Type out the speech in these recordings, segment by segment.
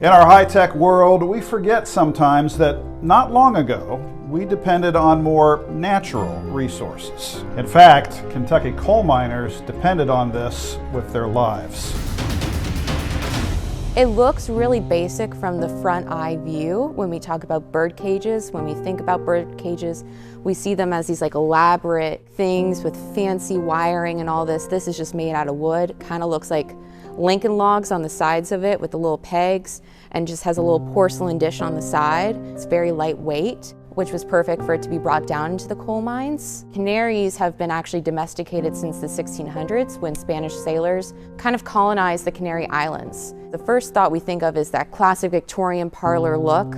In our high-tech world, we forget sometimes that not long ago, we depended on more natural resources. In fact, Kentucky coal miners depended on this with their lives. It looks really basic from the front eye view when we talk about bird cages. When we think about bird cages, we see them as these elaborate things with fancy wiring and all this. This is just made out of wood. Kind of looks like Lincoln logs on the sides of it with the little pegs, and just has a little porcelain dish on the side. It's very lightweight, which was perfect for it to be brought down into the coal mines. Canaries have been actually domesticated since the 1600s when Spanish sailors kind of colonized the Canary Islands. The first thought we think of is that classic Victorian parlor look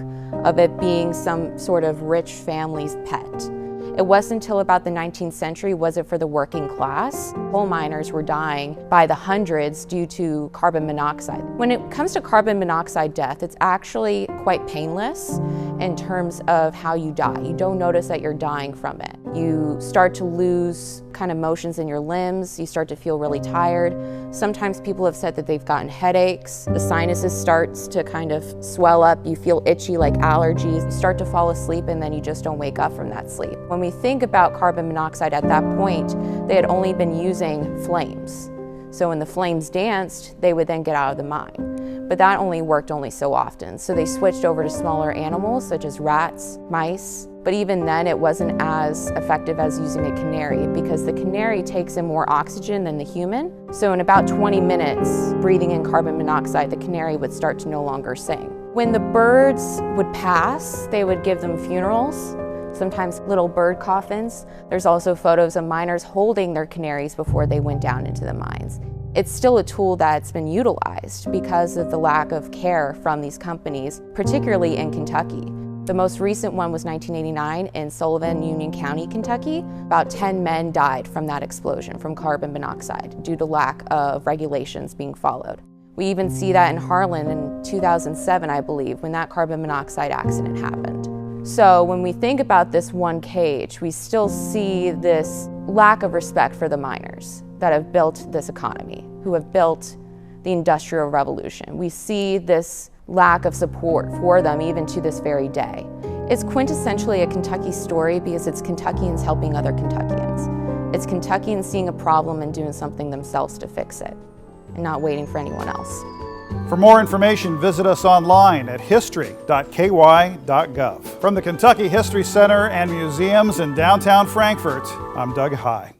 of it being some sort of rich family's pet. It wasn't until about the 19th century was it for the working class. Coal miners were dying by the hundreds due to carbon monoxide. When it comes to carbon monoxide death, it's actually quite painless in terms of how you die. You don't notice that you're dying from it. You start to lose kind of motions in your limbs. You start to feel really tired. Sometimes people have said that they've gotten headaches. The sinuses starts to kind of swell up. You feel itchy like allergies. You start to fall asleep and then you just don't wake up from that sleep. When we think about carbon monoxide at that point, they had only been using flames. So when the flames danced, they would then get out of the mine. But that only worked so often. So they switched over to smaller animals such as rats, mice. But even then it wasn't as effective as using a canary because the canary takes in more oxygen than the human. So in about 20 minutes, breathing in carbon monoxide, the canary would start to no longer sing. When the birds would pass, they would give them funerals, sometimes little bird coffins. There's also photos of miners holding their canaries before they went down into the mines. It's still a tool that's been utilized because of the lack of care from these companies, particularly in Kentucky. The most recent one was 1989 in Sullivan, Union County, Kentucky. About 10 men died from that explosion, from carbon monoxide, due to lack of regulations being followed. We even see that in Harlan in 2007, I believe, when that carbon monoxide accident happened. So when we think about this one cage, we still see this lack of respect for the miners that have built this economy, who have built the Industrial Revolution. We see this lack of support for them even to this very day. It's quintessentially a Kentucky story because it's Kentuckians helping other Kentuckians. It's Kentuckians seeing a problem and doing something themselves to fix it, and not waiting for anyone else. For more information, visit us online at history.ky.gov. From the Kentucky History Center and Museums in downtown Frankfort, I'm Doug High.